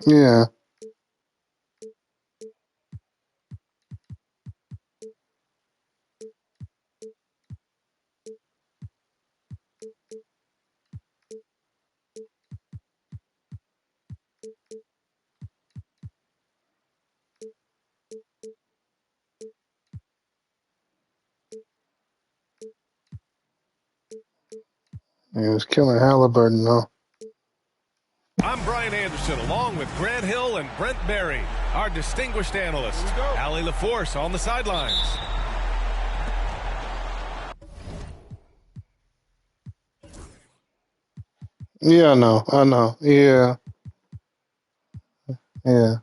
Yeah. He was killing Halliburton, though. I'm Brian Anderson, along with Grant Hill and Brent Barry, our distinguished analysts. Allie LaForce on the sidelines. Yeah, I know. Yeah. Yeah.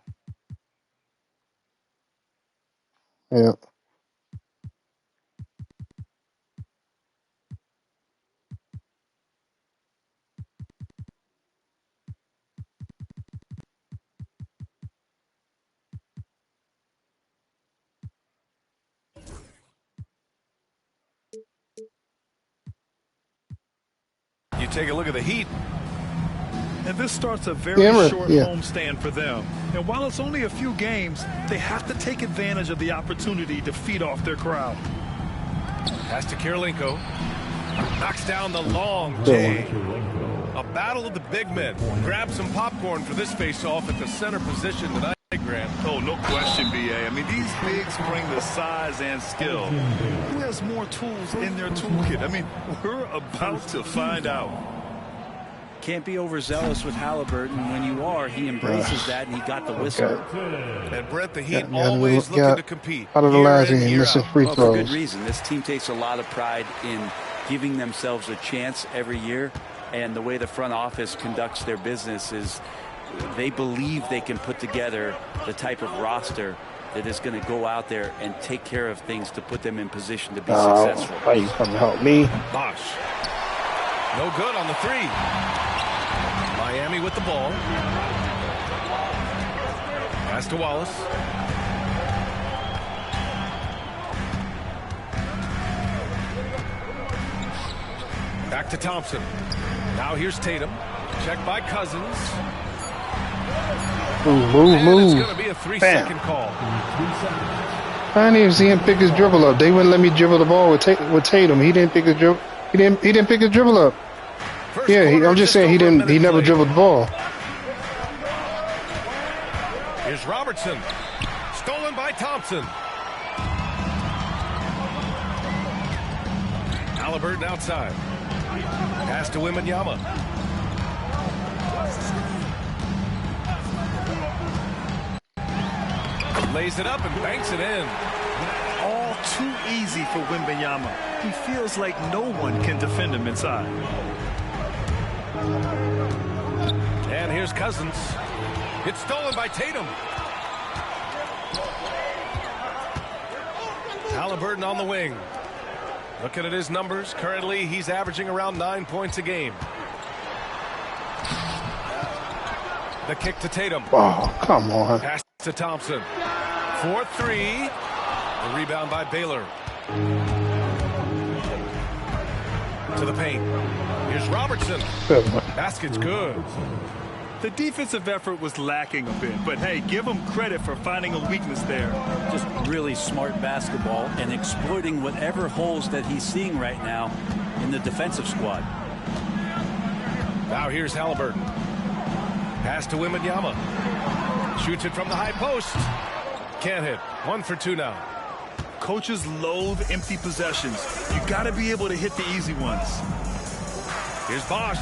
Yeah. You take a look at the Heat. And this starts a very short homestand for them. And while it's only a few games, they have to take advantage of the opportunity to feed off their crowd. Pass to Kirilenko. Knocks down the long J. A battle of the big men. Grab some popcorn for this face-off at the center position tonight, Grant. Oh, no question, B.A. I mean, these bigs bring the size and skill. Who has more tools in their toolkit? I mean, we're about to find out. Can't be overzealous with Halliburton. When you are, he embraces that, and he got the whistle. And Brett, the Heat always looking to compete. Out of the last game, missing free throws. Well, for good reason. This team takes a lot of pride in giving themselves a chance every year, and the way the front office conducts their business is they believe they can put together the type of roster that is going to go out there and take care of things to put them in position to be successful. Why you come to help me? Bosh. No good on the three. Miami with the ball. Pass to Wallace. Back to Thompson. Now here's Tatum. Check by Cousins. Move. It's going to be a 3-second call. I didn't even see him pick his dribble up. They wouldn't let me dribble the ball with Tatum. He didn't pick his dribble. He didn't pick his dribble up. I'm just saying he didn't. He never dribbled the ball. Here's Robertson. Stolen by Thompson. Halliburton outside. Pass to Wembanyama. Lays it up and banks it in. All too easy for Wembanyama. He feels like no one can defend him inside. And here's Cousins. It's stolen by Tatum. Halliburton on the wing. Looking at his numbers, currently he's averaging around 9 points a game. The kick to Tatum. Oh, come on. Pass to Thompson. 4-3. The rebound by Baylor. To the paint. Here's Robertson. Basket's good. The defensive effort was lacking a bit, but hey, give him credit for finding a weakness there. Just really smart basketball and exploiting whatever holes that he's seeing right now in the defensive squad. Now here's Halliburton. Pass to Wembanyama. Shoots it from the high post. Can't hit. 1 for 2 now. Coaches loathe empty possessions. You got to be able to hit the easy ones. Here's Bosh.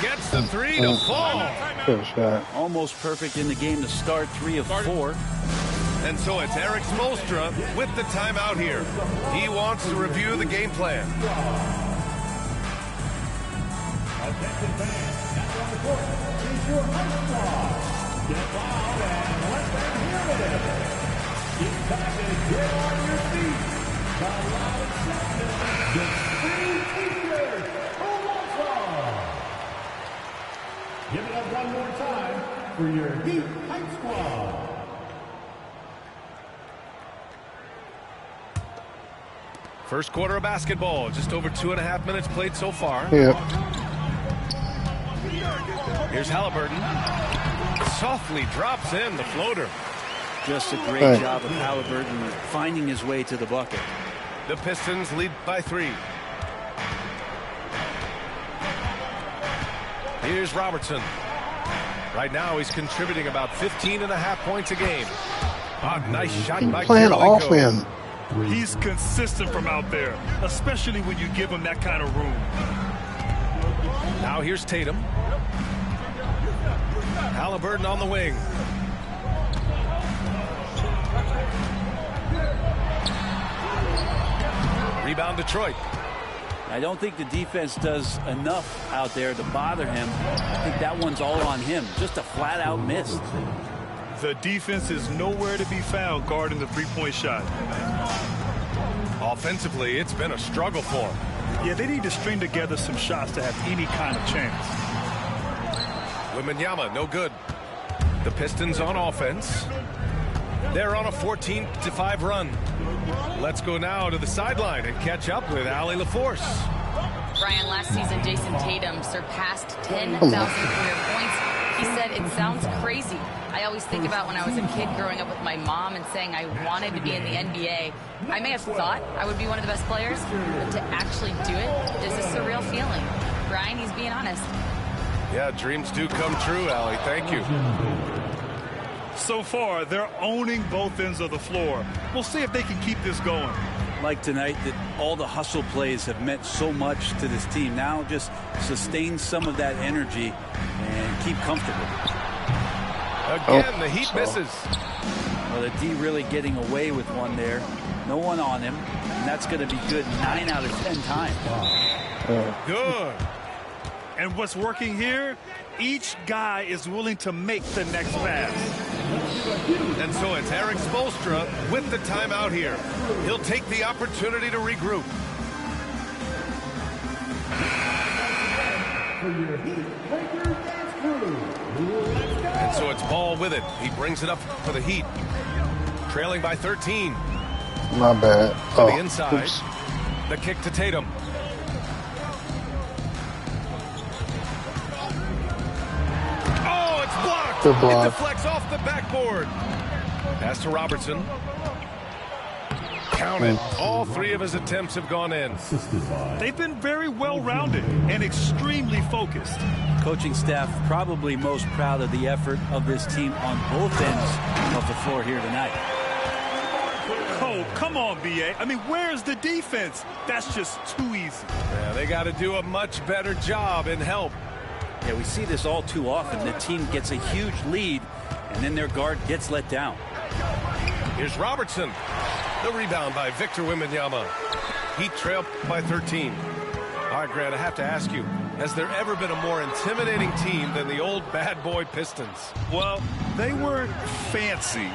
Gets the three to fall. Good shot. Almost perfect in the game to start. 3 of 4. And so it's Eric Spoelstra with the timeout here. He wants to review the game plan. Give it up one more time for your Heat Hype Squad. First quarter of basketball. Just over 2.5 minutes played so far. Yeah. Here's Halliburton. softly drops in the floater. Just a great job of Halliburton finding his way to the bucket. The Pistons lead by 3. Here's Robertson. Right now he's contributing about 15.5 points a game. Nice shot by playing off him. He's consistent from out there, especially when you give him that kind of room. Now here's Tatum. Halliburton on the wing. Rebound Detroit. I don't think the defense does enough out there to bother him. I think that one's all on him. Just a flat-out miss. The defense is nowhere to be found guarding the three-point shot. Offensively, it's been a struggle for him. Yeah, they need to string together some shots to have any kind of chance. Wembanyama, no good. The Pistons on offense. They're on a 14-5 run. Let's go now to the sideline and catch up with Allie LaForce. Brian, last season, Jason Tatum surpassed 10,000 career points. He said, it sounds crazy. I always think about when I was a kid growing up with my mom and saying I wanted to be in the NBA. I may have thought I would be one of the best players, but to actually do it is a surreal feeling. Brian, he's being honest. Yeah, dreams do come true, Allie. Thank you. So far, they're owning both ends of the floor. We'll see if they can keep this going. Like tonight, that all the hustle plays have meant so much to this team. Now just sustain some of that energy and keep comfortable. Again, the Heat misses. Well, the D really getting away with one there. No one on him, and that's going to be good 9 out of 10 times. Good. And what's working here? Each guy is willing to make the next pass. And so it's Eric Spoelstra with the timeout here. He'll take the opportunity to regroup. And so it's Ball with it. He brings it up for the Heat. Trailing by 13. My bad. To the inside. Oops. The kick to Tatum. Good block. It deflects off the backboard. Pass to Robertson. Count it. All 3 of his attempts have gone in. They've been very well-rounded and extremely focused. Coaching staff probably most proud of the effort of this team on both ends of the floor here tonight. Oh, come on, B.A. I mean, where's the defense? That's just too easy. Yeah, they got to do a much better job in help. Yeah, we see this all too often. The team gets a huge lead, and then their guard gets let down. Here's Robertson. The rebound by Victor Wembanyama. Heat trail by 13. All right, Grant, I have to ask you, has there ever been a more intimidating team than the old bad boy Pistons? Well, they weren't fancy,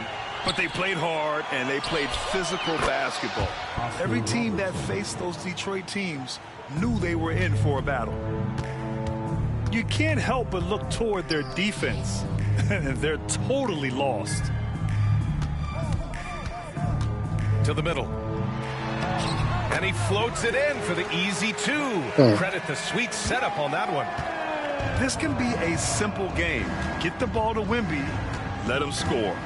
but they played hard, and they played physical basketball. Every team that faced those Detroit teams knew they were in for a battle. You can't help but look toward their defense. They're totally lost. To the middle. And he floats it in for the easy 2. Credit the sweet setup on that one. This can be a simple game. Get the ball to Wemby, let him score.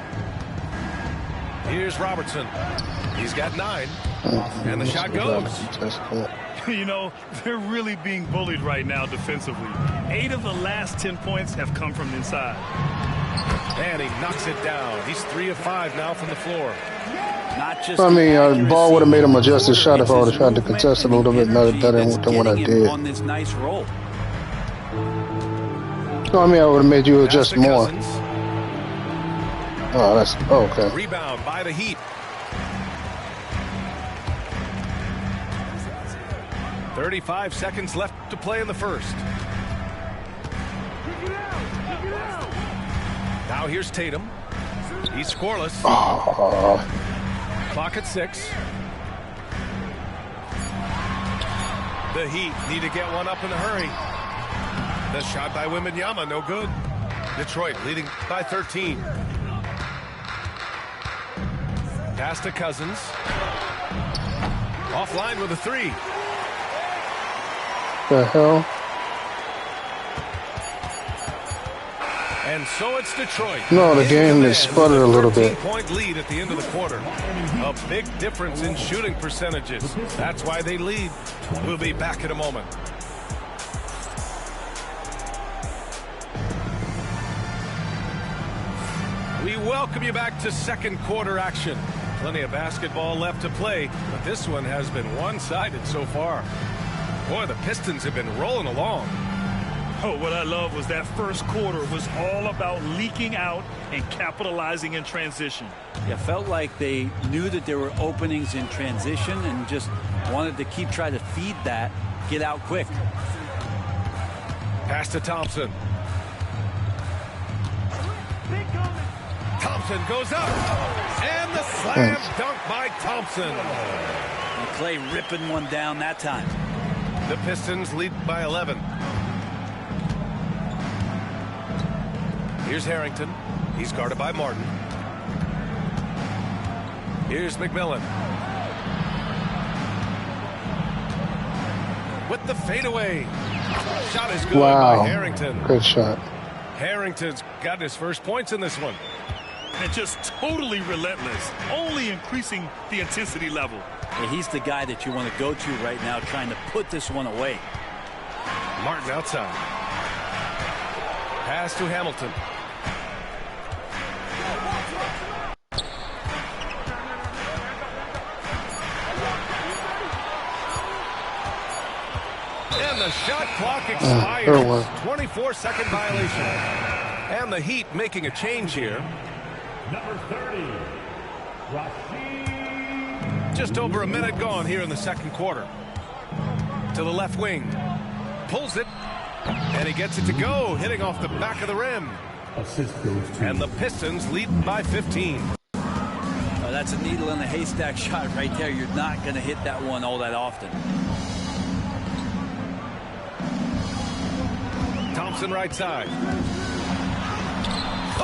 Here's Robertson. He's got 9. And the shot goes. You know, they're really being bullied right now defensively. 8 of the last 10 points have come from inside. And he knocks it down. He's 3 of 5 now from the floor. Not just I mean, Ball would have made him adjust his shot if I would have tried to contest a little bit better than what I did. On this nice roll. No, I mean, I would have made you adjust more. Oh, that's okay. Rebound by the Heat. 35 seconds left to play in the first. Now here's Tatum. He's scoreless. Clock at 6. The Heat need to get one up in a hurry. The shot by Wembanyama, no good. Detroit leading by 13. Pass to Cousins. Offline with a 3. The hell? And so it's Detroit. No, the game is sputtered a little bit. 13-point lead at the end of the quarter. A big difference in shooting percentages. That's why they lead. We'll be back in a moment. We welcome you back to second quarter action. Plenty of basketball left to play, but this one has been one-sided so far. Boy, the Pistons have been rolling along. Oh, what I love was that first quarter was all about leaking out and capitalizing in transition. It felt like they knew that there were openings in transition and just wanted to keep trying to feed that, get out quick. Pass to Thompson. Thompson goes up. And the slam dunk by Thompson. And Clay ripping one down that time. The Pistons lead by 11. Here's Harrington. He's guarded by Martin. Here's McMillan. With the fadeaway. Shot is good by Harrington. Good shot. Harrington's got his first points in this one. And just totally relentless, only increasing the intensity level. Yeah, he's the guy that you want to go to right now, trying to put this one away. Martin outside. Pass to Hamilton. And the shot clock expires. 24-second violation. And the Heat making a change here. Number 30, Rasheed. Just over a minute gone here in the second quarter. To the left wing. Pulls it. And he gets it to go, hitting off the back of the rim. Assist goes to. And the Pistons lead by 15. Oh, that's a needle in a haystack shot right there. You're not going to hit that one all that often. Thompson right side.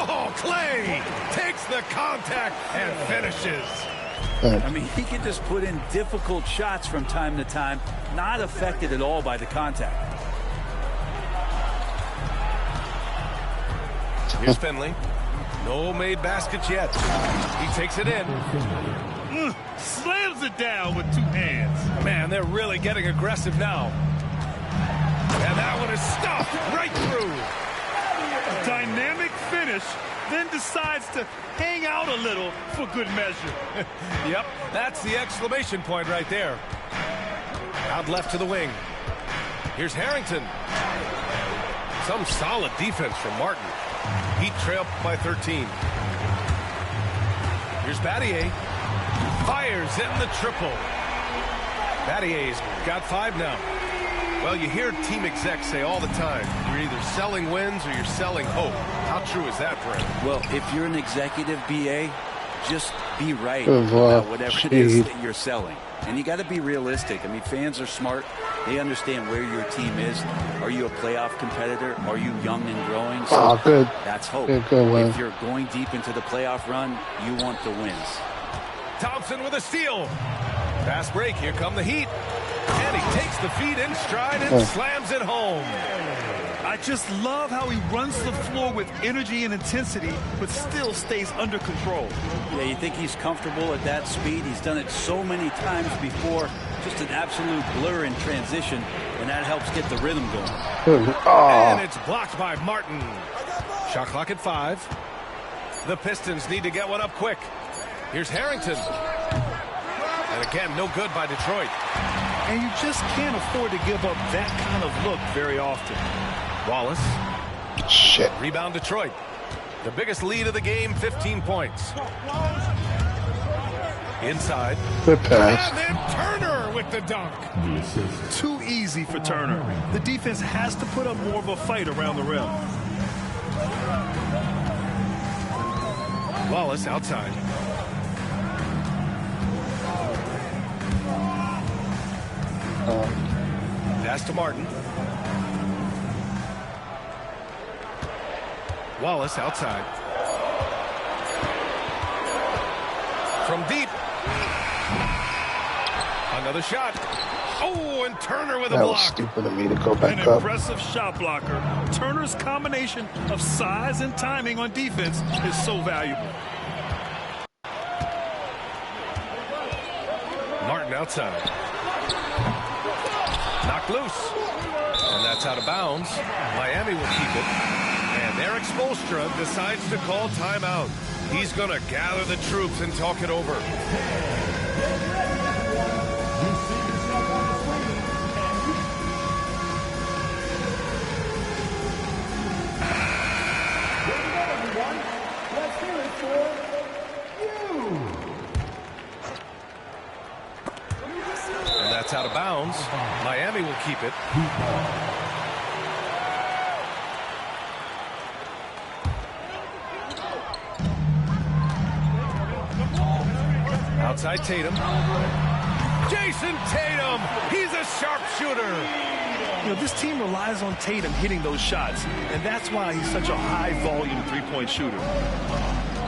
Oh, Clay takes the contact and finishes. I mean, he can just put in difficult shots from time to time, not affected at all by the contact. Here's Finley. No made baskets yet. He takes it in. Slams it down with two hands. Man, they're really getting aggressive now. And that one is stopped right through. Dynamic finish, then decides to hang out a little for good measure. Yep, that's the exclamation point right there. Out left to the wing. Here's Harrington. Some solid defense from Martin. Heat trail by 13. Here's Battier. Fires in the triple. Battier's got 5 now. Well, you hear team execs say all the time, you're either selling wins or you're selling hope. How true is that, Brent? Well, if you're an executive BA, just be right about whatever it is that you're selling. And you got to be realistic. I mean, fans are smart. They understand where your team is. Are you a playoff competitor? Are you young and growing? So good. That's hope. Good if you're going deep into the playoff run, you want the wins. Thompson with a steal. Fast break. Here come the Heat. And he takes the feed in stride and slams it home. I just love how he runs the floor with energy and intensity, but still stays under control. Yeah, you think he's comfortable at that speed? He's done it so many times before. Just an absolute blur in transition, and that helps get the rhythm going. And it's blocked by Martin. Shot clock at 5. The Pistons need to get one up quick. Here's Harrington. And again, no good by Detroit. And you just can't afford to give up that kind of look very often. Wallace. Shit. Rebound Detroit. The biggest lead of the game, 15 points. Inside. Good pass. And then Turner with the dunk. Too easy for Turner. The defense has to put up more of a fight around the rim. Wallace outside. Pass to Martin. Wallace outside. From deep. Another shot. Oh, and Turner with a That was block. stupid of me to go back An up. impressive shot blocker. Turner's combination of size and timing on defense is so valuable. Martin outside. Knocked loose. And that's out of bounds. Miami will keep it. And Eric Spoelstra decides to call timeout. He's going to gather the troops and talk it over. Let's hear it for you. And that's out of bounds. Miami will keep it. Outside Tatum. Jason Tatum. He's a sharpshooter. You know, this team relies on Tatum hitting those shots, and that's why he's such a high-volume three-point shooter.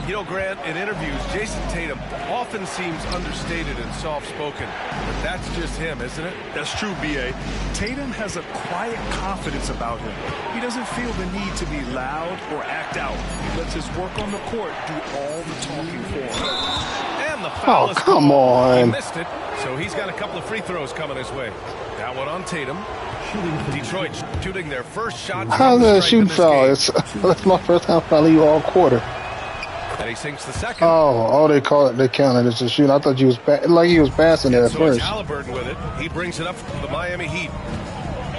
You know, Grant, in interviews, Jason Tatum often seems understated and soft-spoken. But that's just him, isn't it? That's true, B.A. Tatum has a quiet confidence about him. He doesn't feel the need to be loud or act out. He lets his work on the court do all the talking for him. And the foul is come called. He on. missed it, so he's got a couple of free throws coming his way. That one on Tatum. Detroit shooting their first shot. How's that a shooting foul? That's my first time fouling you all quarter. And he sinks the second. Oh, they call it. They counted it as a shooting. I thought you was like he was passing it at So it's first. Halliburton with it. He brings it up for the Miami Heat.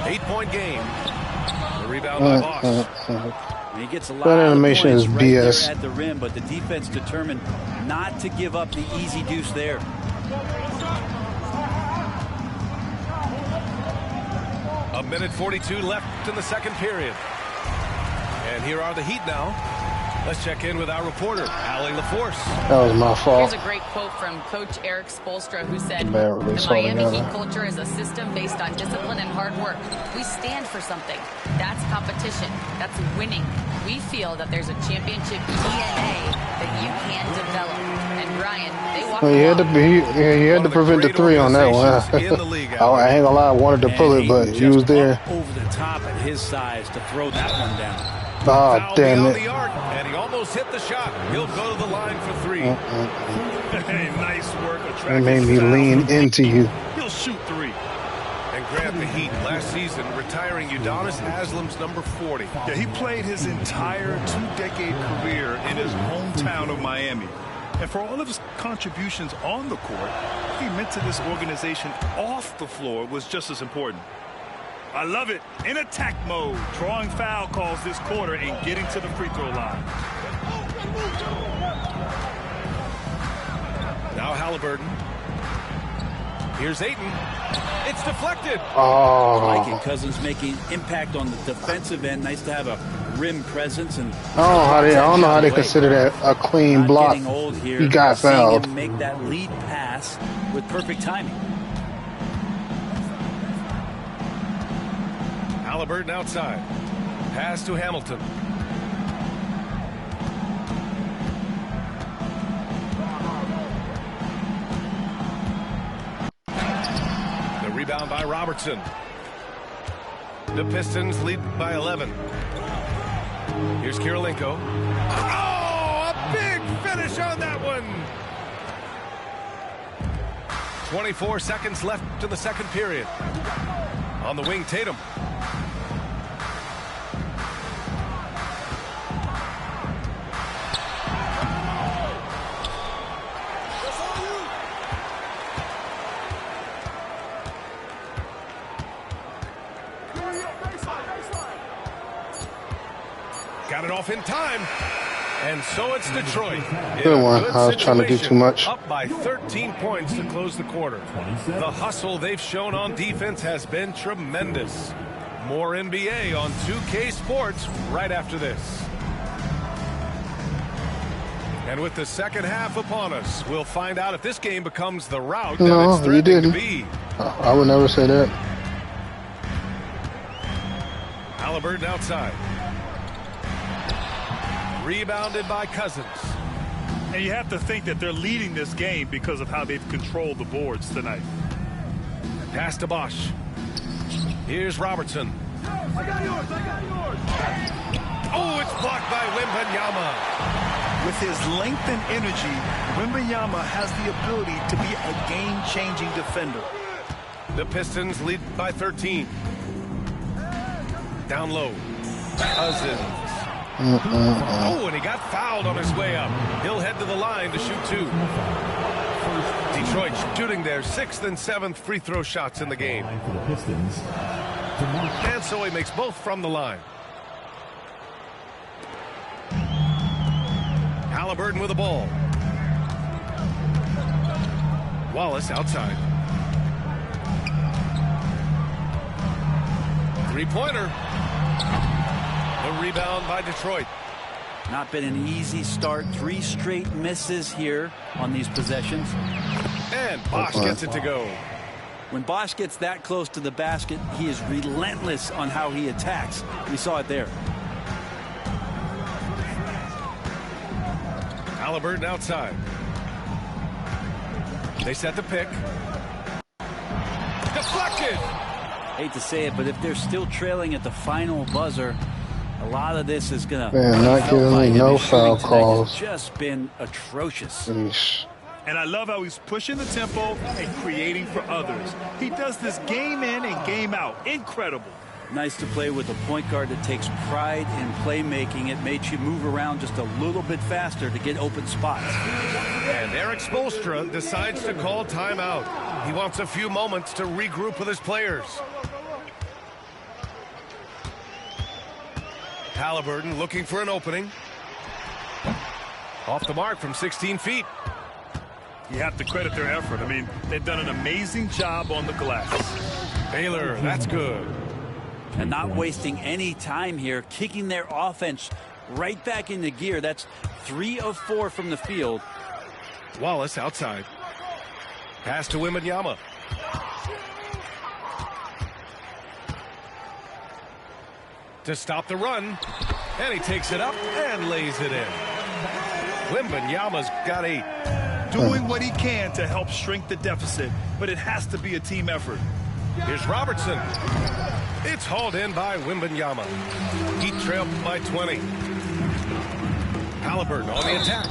8-point game. The rebound by Boss. He gets a lot That of animation points is right BS. there at the rim, but the defense determined not to give up the easy deuce there. A minute 42 left in the second period. And here are the Heat now. Let's check in with our reporter, Allie LaForce. That was my fault. Here's a great quote from Coach Eric Spoelstra, who said, Man, really the saw it Miami together. Heat culture is a system based on discipline and hard work. We stand for something. That's competition. That's winning. We feel that there's a championship DNA that you can develop. And Brian, they walk Well, he had to prevent the three on that one. In the league, I ain't gonna lie, I wanted to pull it, but he was there. Over the top at his size to throw that one down. Oh, Foul damn beyond it. the arc, and he almost hit the shot. He'll go to the line for three. Hey, nice work. It made me lean into you. He'll shoot three. And grab the Heat last season, retiring Udonis Haslam's number 40. Yeah, he played his entire two-decade career in his hometown of Miami. And for all of his contributions on the court, he meant to this organization off the floor was just as important. I love it. In attack mode, drawing foul calls this quarter and getting to the free throw line. Now Halliburton. Here's Ayton. It's deflected. Mike and Oh, Cousins making impact on the defensive end. Nice to have a rim presence. And I don't know how they consider that a clean Not block. getting old here. He got Seeing fouled. him make that lead pass with perfect timing. Halliburton outside. Pass to Hamilton. The rebound by Robertson. The Pistons lead by 11. Here's Kirilenko. Oh, a big finish on that one. 24 seconds left in the second period. On the wing, Tatum. Got it off in time. And so it's Detroit. In Good a one. good I was trying to do situation, too much. Up by 13 points to close the quarter. The hustle they've shown on defense has been tremendous. More NBA on 2K Sports right after this. And with the second half upon us, we'll find out if this game becomes the route that No, it's you threatening to didn't. be. I would never say that. Halliburton outside. Rebounded by Cousins. And you have to think that they're leading this game because of how they've controlled the boards tonight. Pass to Bosch. Here's Robertson. I got yours. Oh, it's blocked by Wembanyama. With his length and energy, Wembanyama has the ability to be a game-changing defender. The Pistons lead by 13. Down low. Cousins. Oh, and he got fouled on his way up. He'll head to the line to shoot 2. Detroit shooting their 6th and 7th free throw shots in the game. For the Pistons. And so he makes both from the line. Halliburton with the ball. Wallace outside. Three-pointer. The rebound by Detroit. Not been an easy start. 3 straight misses here on these possessions. And Bosch gets it to go. When Bosch gets that close to the basket, he is relentless on how he attacks. We saw it there. Halliburton outside. They set the pick. Deflected. Hate to say it, but if they're still trailing at the final buzzer, a lot of this is going to... Man, not giving me no foul calls. It's just been atrocious. Yeesh. And I love how he's pushing the tempo and creating for others. He does this game in and game out. Incredible. Nice to play with a point guard that takes pride in playmaking. It makes you move around just a little bit faster to get open spots. And Eric Spoelstra decides to call timeout. He wants a few moments to regroup with his players. Halliburton looking for an opening. Off the mark from 16 feet. You have to credit their effort. I mean, they've done an amazing job on the glass. Baylor, that's good. And not wasting any time here, kicking their offense right back into gear. That's 3 of 4 from the field. Wallace outside. Pass to Wembanyama. To stop the run. And he takes it up and lays it in. Wembanyama's got 8. Doing what he can to help shrink the deficit, but it has to be a team effort. Here's Robertson. It's hauled in by Wembanyama. He trailed by 20. Halliburton on the attack.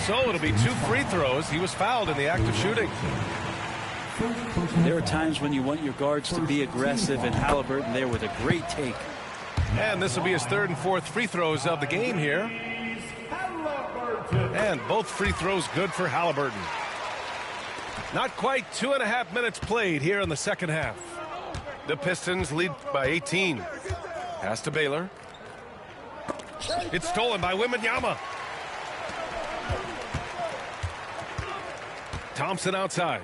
So it'll be 2 free throws. He was fouled in the act of shooting. There are times when you want your guards to be aggressive, and Halliburton there with a great take. And this will be his 3rd and 4th free throws of the game here. And both free throws good for Halliburton. Not quite 2.5 minutes played here in the second half. The Pistons lead by 18. Pass to Baylor. It's stolen by Wembanyama. Thompson outside.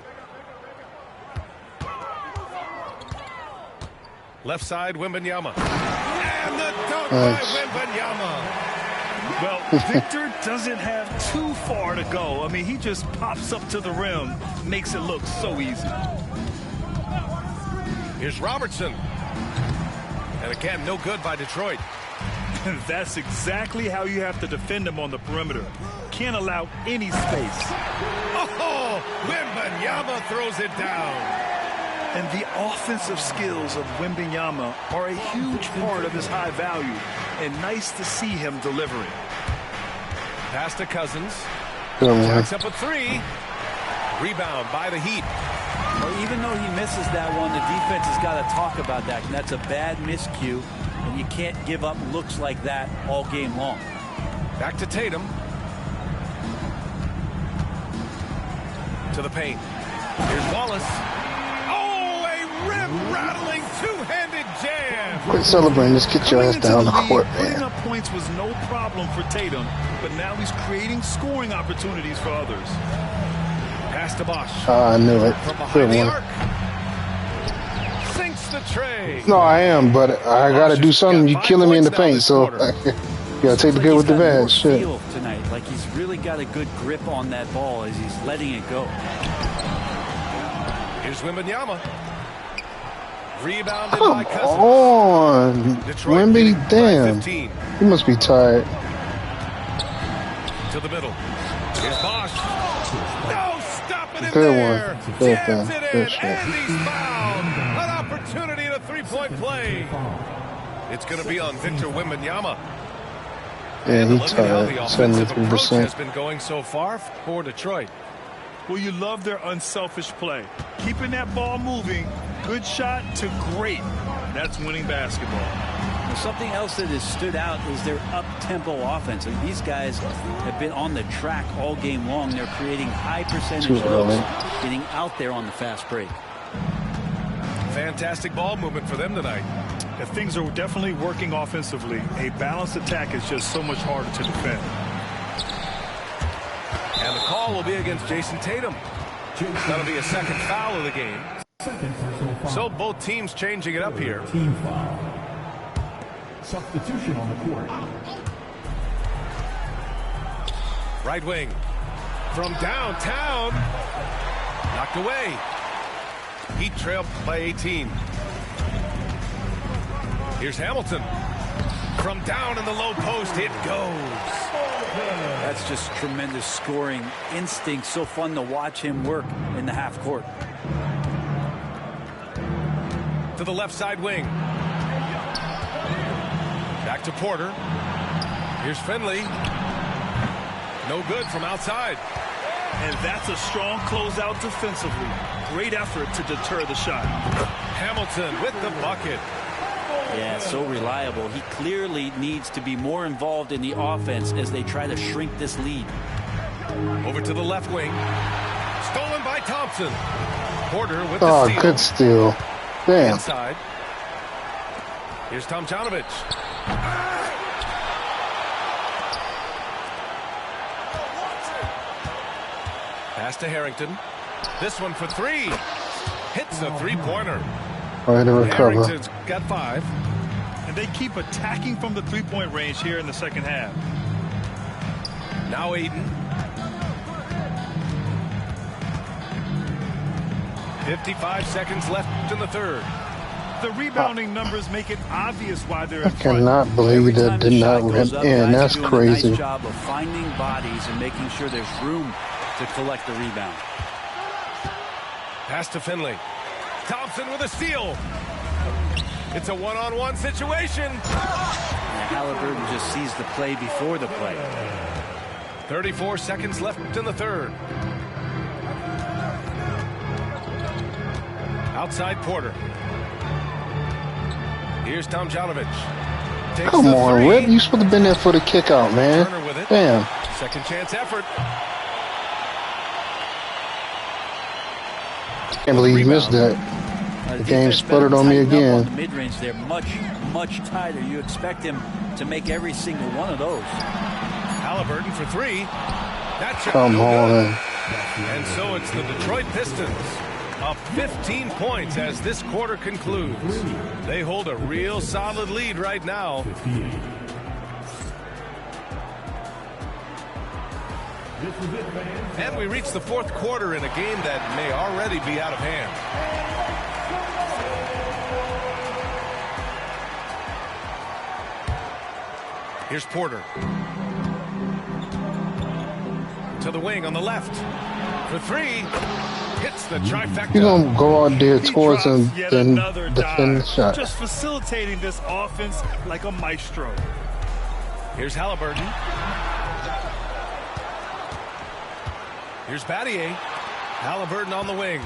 Left side, Wembanyama. And the dunk by Wembanyama. Well, Victor doesn't have too far to go. I mean, he just pops up to the rim, makes it look so easy. Here's Robertson. And again, no good by Detroit. That's exactly how you have to defend him on the perimeter. Can't allow any space. Oh, Wembanyama throws it down. And the offensive skills of Wembanyama are a huge part of his high value. And nice to see him delivering. Pass to Cousins. Good Jacks up a 3. Rebound by the Heat. Well, even though he misses that one, the defense has got to talk about that. And that's a bad miscue. And you can't give up looks like that all game long. Back to Tatum. To the paint. Here's Wallace. Oh, a rim-rattling two-handed jam. Quit celebrating. Just get your ass down the court, Putting man. up points was no problem for Tatum, but now he's creating scoring opportunities for others. Pass to Bosch. I knew it. From behind Good the one. arc. Sinks the tray. No, I am, but I gotta do something. You killing me in the paint, so you gotta take the good with the bad. Shit. Feel tonight, like he's really got a good grip on that ball as he's letting it go. Here's Wembanyama. Rebounded Come by Cousins. on, Detroit Wemby, leading by damn. 15. You must be tired. To the middle. Here's Bosch. No, stop it in Good there. one. Good Jams thing. it Good in, shit. and he's fouled. opportunity and a three-point play. It's going to be on Victor Wembanyama. Yeah, he Look at how the tied offensive approach 73%. has been going so far for Detroit. Well, you love their unselfish play. Keeping that ball moving, good shot to great. That's winning basketball. Well, something else that has stood out is their up-tempo offense. And these guys have been on the track all game long. They're creating high percentage Too early. looks, getting out there on the fast break. Fantastic ball movement for them tonight. If things are definitely working offensively, a balanced attack is just so much harder to defend. And the call will be against Jason Tatum. That'll be a second foul of the game. Second personal foul. So both teams changing it up here. Team foul. Substitution on the court. Right wing. From downtown. Knocked away. Heat trailed by 18. Here's Hamilton. From down in the low post, it goes. That's just tremendous scoring instinct. So fun to watch him work in the half court. To the left side wing. Back to Porter. Here's Finley. No good from outside. And that's a strong closeout defensively. Great effort to deter the shot. Hamilton with the bucket. Yeah, so reliable. He clearly needs to be more involved in the offense as they try to shrink this lead. Over to the left wing. Stolen by Thompson. Porter with the Oh, steal. good steal. Damn. Inside. Here's Tomjanovich. Pass to Harrington. This one for three. Hits a three-pointer. Way to recover. Harrington's got 5. And they keep attacking from the three-point range here in the second half. Now Aiden. 55 seconds left in the third. The rebounding numbers make it obvious why they're in I front. cannot believe Every that time did the not shot rip goes up, in. guys are That's doing a crazy. nice job of finding bodies and making sure there's room to collect the rebound. Pass to Finley. Thompson with a steal. It's a one-on-one situation. And Halliburton just sees the play before the play. 34 seconds left in the third. Outside Porter. Here's Tomjanovich. Takes Come the on, three. Rip. You supposed to have been there for the kick out, man. Turner with it. Damn. Second chance effort. Can't believe you missed that. The The game defense sputtered better on me tighten up again. on the mid-range there, much tighter. You expect him to make every single one of those. Halliburton for 3. That shot Come no good. on. And so it's the Detroit Pistons up 15 points as this quarter concludes. They hold a real solid lead right now. 58. This is it, fans. And we reach the fourth quarter in a game that may already be out of hand. Here's Porter. To the wing on the left. For 3. Hits the trifecta. You're going to go out there He towards him, drops yet then another defend the dive, shot. just facilitating this offense like a maestro. Here's Halliburton. Here's Battier. Halliburton on the wing.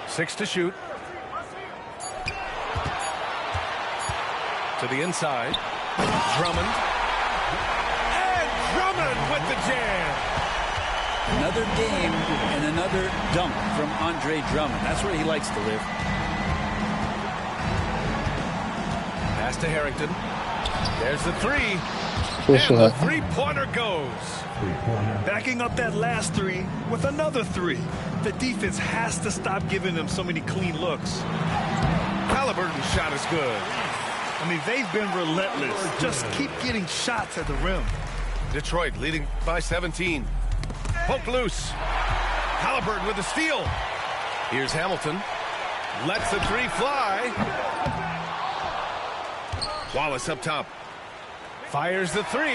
6 to shoot. To the inside. Drummond. And Drummond with the jam. Another game and another dunk from Andre Drummond. That's where he likes to live. Pass to Harrington. There's the 3. Good And the shot. three-pointer goes. Three-pointer. Backing up that last 3 with another 3. The defense has to stop giving them so many clean looks. Halliburton's shot is good. I mean, they've been relentless. Just keep getting shots at the rim. Detroit leading by 17. Poked loose. Halliburton with the steal. Here's Hamilton. Lets the 3 fly. Wallace up top. Fires the 3.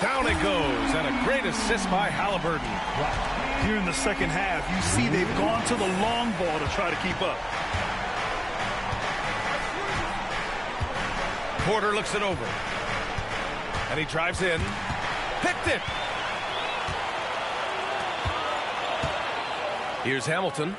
Down it goes. And a great assist by Halliburton. Here in the second half, you see they've gone to the long ball to try to keep up. Porter looks it over. And he drives in. Picked it. Here's Hamilton.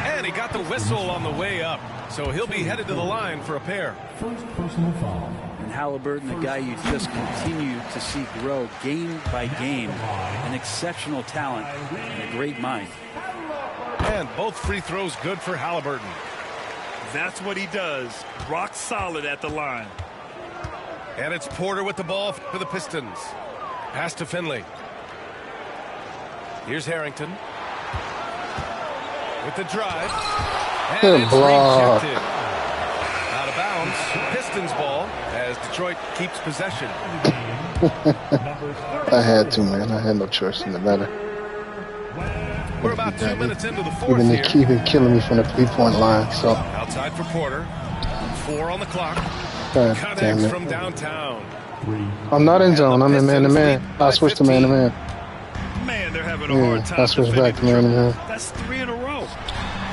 And he got the whistle on the way up. So he'll be headed to the line for a pair. First personal foul. And Halliburton, the guy you just continue to see grow game by game, an exceptional talent and a great mind. And both free throws good for Halliburton. That's what he does. Rock solid at the line. And it's Porter with the ball for the Pistons. Pass to Finley. Here's Harrington. With the drive. And Good it's block. rejected. Out of bounds. Pistons ball as Detroit keeps possession. I had to, man. I had no choice in the matter. We're about 2 minutes into the fourth Even they here. keep killing me from the 3-point line. So, Outside for Porter. 4 on the clock. God damn Connects it. from downtown. I'm not in zone. I'm in man-to-man. I switched to man-to-man. Man, they're having a Yeah, hard time. I switched defending back to man-to-man. That's 3 in a row.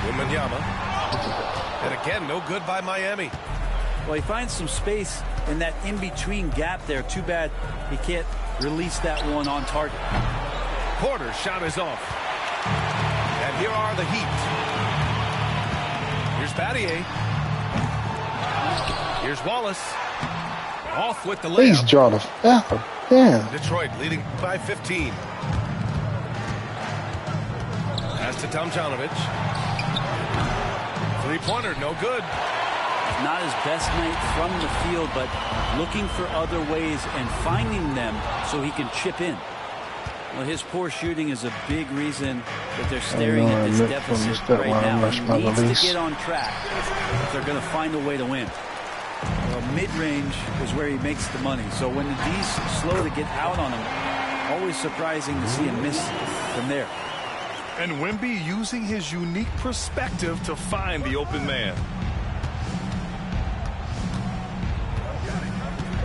Wembanyama. And again, no good by Miami. Well, he finds some space in that in-between gap there. Too bad he can't release that one on target. Porter's shot is off. And here are the Heat. Here's Battier. Here's Wallace. Off with the Please layup. draw the foul. Damn. Detroit leading by 15. Pass to Tomjanovich. Three-pointer, no good. Not his best night from the field, but looking for other ways and finding them so he can chip in. Well, his poor shooting is a big reason that they're staring know, at I this missed from deficit the step right when I now. rushed He my needs release. to get on track if they're going to find a way to win. Well, mid-range is where he makes the money. So when the D's slow to get out on him, always surprising to see him miss from there. And Wemby using his unique perspective to find the open man.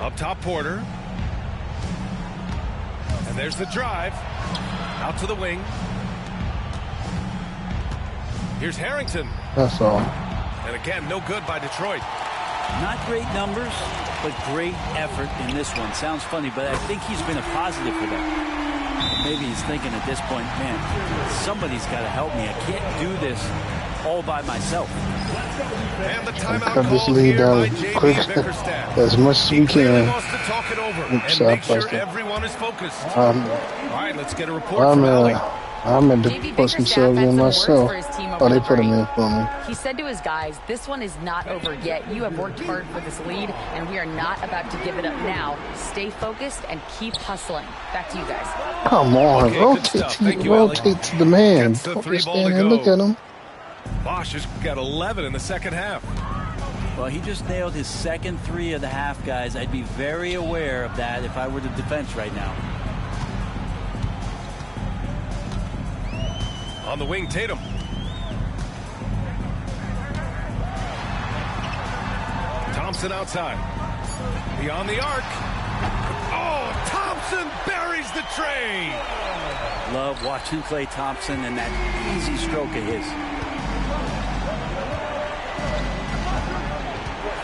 Up top, Porter. And there's the drive. Out to the wing. Here's Harrington. That's all. And again, no good by Detroit. Not great numbers, but great effort in this one. Sounds funny, but I think he's been a positive for them. Maybe he's thinking at this point, man, somebody's got to help me. I can't do this all by myself. And the timeout Cut this called lead here down by as JB quick Bickerstaff. as much as He we clearly can. wants to talk it over Oops, and I make sure pressed it. everyone is focused. I'm, All right, let's get a report from Allie. I'm in to JB put some Bickerstaff subs had in some words myself. for his team Oh, over they the put them break. in for me. He said to his guys, this one is not over yet. You have worked hard for this lead, and we are not about to give it up now. Stay focused and keep hustling. Back to you guys. Come on, Okay, good stuff. Thank you, Allie. rotate to the man. Gets the Don't three just ball stand to there and look go. at him. Bosch has got 11 in the second half. Well, he just nailed his second three of the half, guys. I'd be very aware of that if I were the defense right now. On the wing, Tatum. Thompson outside. Beyond the arc. Oh, Thompson buries the tray. Love watching Klay Thompson and that easy stroke of his.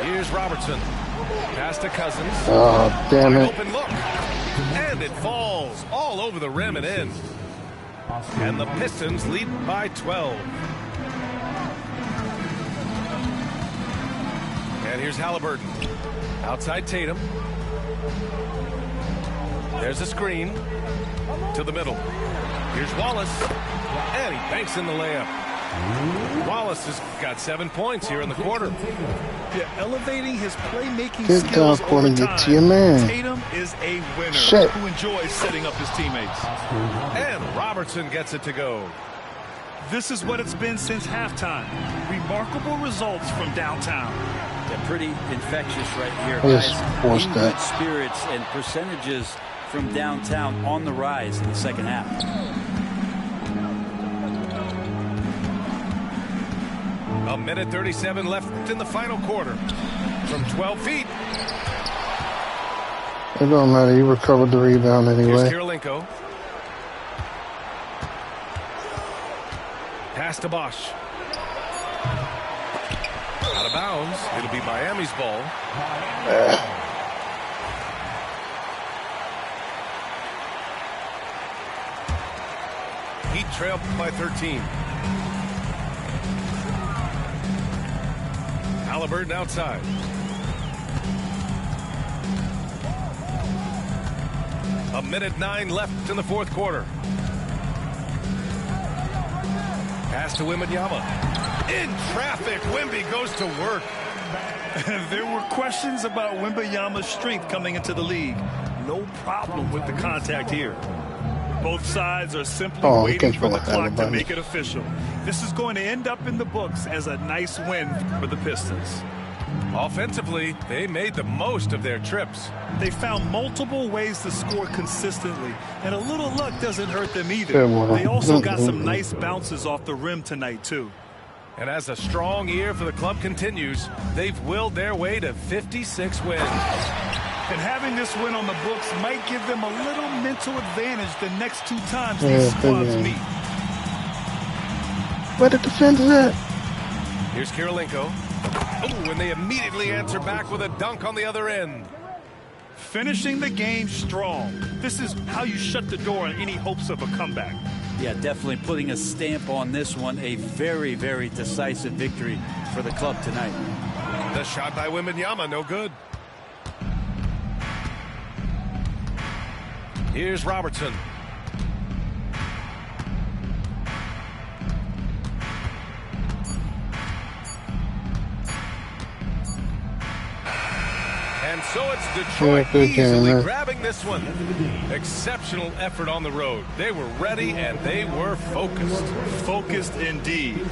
Here's Robertson. Pass to Cousins. Oh, damn Wide it. open look. And it falls all over the rim and in. And the Pistons lead by 12. And here's Halliburton. Outside Tatum. There's a screen. To the middle. Here's Wallace. And he banks in the layup. Wallace has got 7 points here in the quarter. Yeah, elevating his playmaking Good skills job, over Porter. Get time. to your man. Tatum is a winner Shit. who enjoys setting up his teammates. And Robertson gets it to go. This is what it's been since halftime. Remarkable results from downtown. They're pretty infectious right here, Yes, guys. force In that. good spirits and percentages from downtown on the rise in the second half. A minute 37 left in the final quarter. From 12 feet. It don't matter. You recovered the rebound Here's anyway. Kirilenko. Pass to Bosch. Out of bounds. It'll be Miami's ball. Heat trailed by 13. Halliburton outside. A minute 9 left in the fourth quarter. Pass to Wembanyama. In traffic, Wemby goes to work. There were questions about Wembanyama's strength coming into the league. No problem with the contact here. Both sides are simply waiting for the clock to make it official. This is going to end up in the books as a nice win for the Pistons. Offensively, they made the most of their trips. They found multiple ways to score consistently, and a little luck doesn't hurt them either. They also got some nice bounces off the rim tonight, too. And as a strong year for the club continues, they've willed their way to 56 wins. And having this win on the books might give them a little mental advantage the next 2 times these squads meet. Where the defense at? Here's Kirilenko. Oh, and they immediately answer back with a dunk on the other end. Finishing the game strong. This is how you shut the door on any hopes of a comeback. Yeah, definitely putting a stamp on this one. A very, very decisive victory for the club tonight. The shot by Wembanyama, no good. Here's Robertson. And so it's Detroit easily grabbing this one. Exceptional effort on the road. They were ready and they were focused. Focused indeed.